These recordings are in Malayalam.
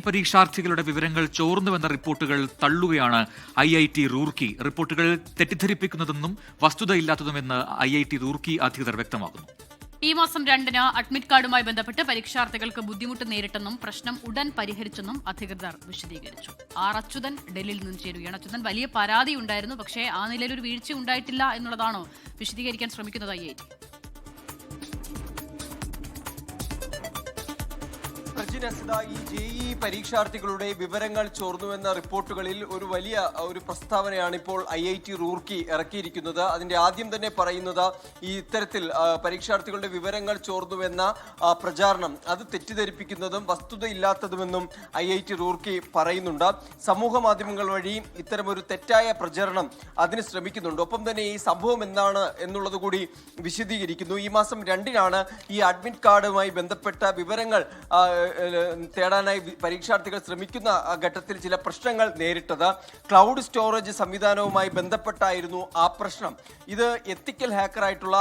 പരീക്ഷാർത്ഥികളുടെ വിവരങ്ങൾ ചോർന്നുവെന്ന റിപ്പോർട്ടുകൾ തള്ളുകയാണ് IIT റൂർക്കി. റിപ്പോർട്ടുകൾ തെറ്റിദ്ധരിപ്പിക്കുന്നതെന്നും വസ്തുതയില്ലാത്തതുമെന്ന് IIT റൂർക്കി അധികൃതർ വ്യക്തമാക്കുന്നു. ഈ മാസം 2-ന് അഡ്മിറ്റ് കാർഡുമായി ബന്ധപ്പെട്ട് പരീക്ഷാർത്ഥികൾക്ക് ബുദ്ധിമുട്ട് നേരിട്ടെന്നും പ്രശ്നം ഉടൻ പരിഹരിച്ചെന്നും അധികൃതർ വിശദീകരിച്ചു. അച്യുതൻ ഡൽഹിയിൽ നിന്ന് ചേരുകയാണ്. അച്യുതൻ, വലിയ പരാതി ഉണ്ടായിരുന്നു, പക്ഷേ ആ നിലയിൽ ഒരു വീഴ്ച ഉണ്ടായിട്ടില്ല എന്നുള്ളതാണോ വിശദീകരിക്കാൻ ശ്രമിക്കുന്നത് IIT? ഈ JEE പരീക്ഷാർത്ഥികളുടെ വിവരങ്ങൾ ചോർന്നുവെന്ന റിപ്പോർട്ടുകളിൽ ഒരു വലിയ പ്രസ്താവനയാണ് ഇപ്പോൾ IIT റൂർക്കി ഇറക്കിയിരിക്കുന്നത്. അതിന്റെ ആദ്യം തന്നെ പറയുന്നത് ഈ ഇത്തരത്തിൽ പരീക്ഷാർത്ഥികളുടെ വിവരങ്ങൾ ചോർന്നുവെന്ന പ്രചാരണം അത് തെറ്റിദ്ധരിപ്പിക്കുന്നതും വസ്തുതയില്ലാത്തതുമെന്നും IIT റൂർക്കി പറയുന്നുണ്ട്. സമൂഹ മാധ്യമങ്ങൾ വഴി ഇത്തരമൊരു തെറ്റായ പ്രചരണം അതിന് ശ്രമിക്കുന്നുണ്ട്. ഒപ്പം തന്നെ ഈ സംഭവം എന്താണ് എന്നുള്ളത് കൂടി വിശദീകരിക്കുന്നു. ഈ മാസം 2-നാണ് ഈ അഡ്മിറ്റ് കാർഡുമായി ബന്ധപ്പെട്ട വിവരങ്ങൾ തേടാനായി പരീക്ഷാർത്ഥികൾ ശ്രമിക്കുന്ന ഘട്ടത്തിൽ ചില പ്രശ്നങ്ങൾ നേരിട്ടത്. ക്ലൗഡ് സ്റ്റോറേജ് സംവിധാനവുമായി ബന്ധപ്പെട്ടായിരുന്നു ആ പ്രശ്നം. ഇത് എത്തിക്കൽ ഹാക്കറായിട്ടുള്ള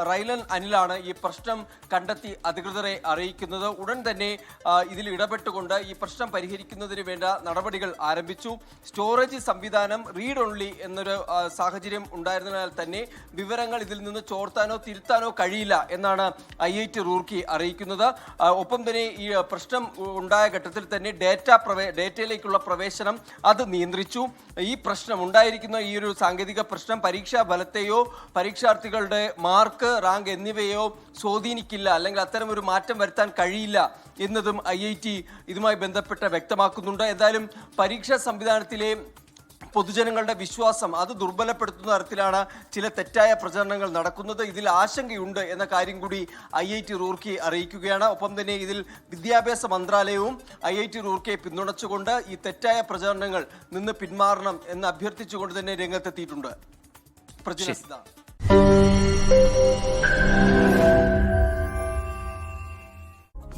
റൈലൻ അനിലാണ് ഈ പ്രശ്നം കണ്ടെത്തി അധികൃതരെ അറിയിക്കുന്നത്. ഉടൻ തന്നെ ഇതിൽ ഇടപെട്ടുകൊണ്ട് ഈ പ്രശ്നം പരിഹരിക്കുന്നതിന് വേണ്ട നടപടികൾ ആരംഭിച്ചു. സ്റ്റോറേജ് സംവിധാനം റീഡ് ഓൺലി എന്നൊരു സാഹചര്യം ഉണ്ടായിരുന്നതിനാൽ തന്നെ വിവരങ്ങൾ ഇതിൽ നിന്ന് ചോർത്താനോ തിരുത്താനോ കഴിയില്ല എന്നാണ് IIT റൂർക്കി അറിയിക്കുന്നത്. ഒപ്പം തന്നെ ഈ പ്രശ്നം ഉണ്ടായ ഘട്ടത്തിൽ തന്നെ ഡേറ്റയിലേക്കുള്ള പ്രവേശനം അത് നിയന്ത്രിച്ചു. ഈ പ്രശ്നം ഉണ്ടായിരിക്കുന്ന ഈ ഒരു സാങ്കേതിക പ്രശ്നം പരീക്ഷാ ഫലത്തെയോ പരീക്ഷാർത്ഥികളുടെ മാർക്ക്, റാങ്ക് എന്നിവയോ സ്വാധീനിക്കില്ല, അല്ലെങ്കിൽ അത്തരം ഒരു മാറ്റം വരുത്താൻ കഴിയില്ല എന്നതും IIT ഇതുമായി ബന്ധപ്പെട്ട് വ്യക്തമാക്കുന്നുണ്ട്. എന്തായാലും പരീക്ഷാ സംവിധാനത്തിലെ പൊതുജനങ്ങളുടെ വിശ്വാസം അത് ദുർബലപ്പെടുത്തുന്ന തരത്തിലാണ് ചില തെറ്റായ പ്രചരണങ്ങൾ നടക്കുന്നത്. ഇതിൽ ആശങ്കയുണ്ട് എന്ന കാര്യം കൂടി IIT റൂർക്കി അറിയിക്കുകയാണ്. ഒപ്പം തന്നെ ഇതിൽ വിദ്യാഭ്യാസ മന്ത്രാലയവും IIT റൂർക്കിയെ പിന്തുണച്ചുകൊണ്ട് ഈ തെറ്റായ പ്രചരണങ്ങൾ നിന്ന് പിന്മാറണം എന്ന് അഭ്യർത്ഥിച്ചുകൊണ്ട് തന്നെ രംഗത്തെത്തിയിട്ടുണ്ട്.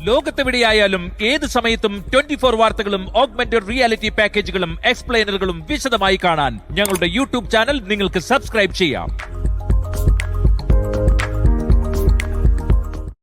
ലോകത്തെവിടെയായാലും ഏത് സമയത്തും 24 വാർത്തകളും ഓഗ്മെന്റഡ് റിയാലിറ്റി പാക്കേജുകളും എക്സ്പ്ലെയിനറുകളും വിശദമായി കാണാൻ ഞങ്ങളുടെ YouTube ചാനൽ നിങ്ങൾക്ക് സബ്സ്ക്രൈബ് ചെയ്യാം.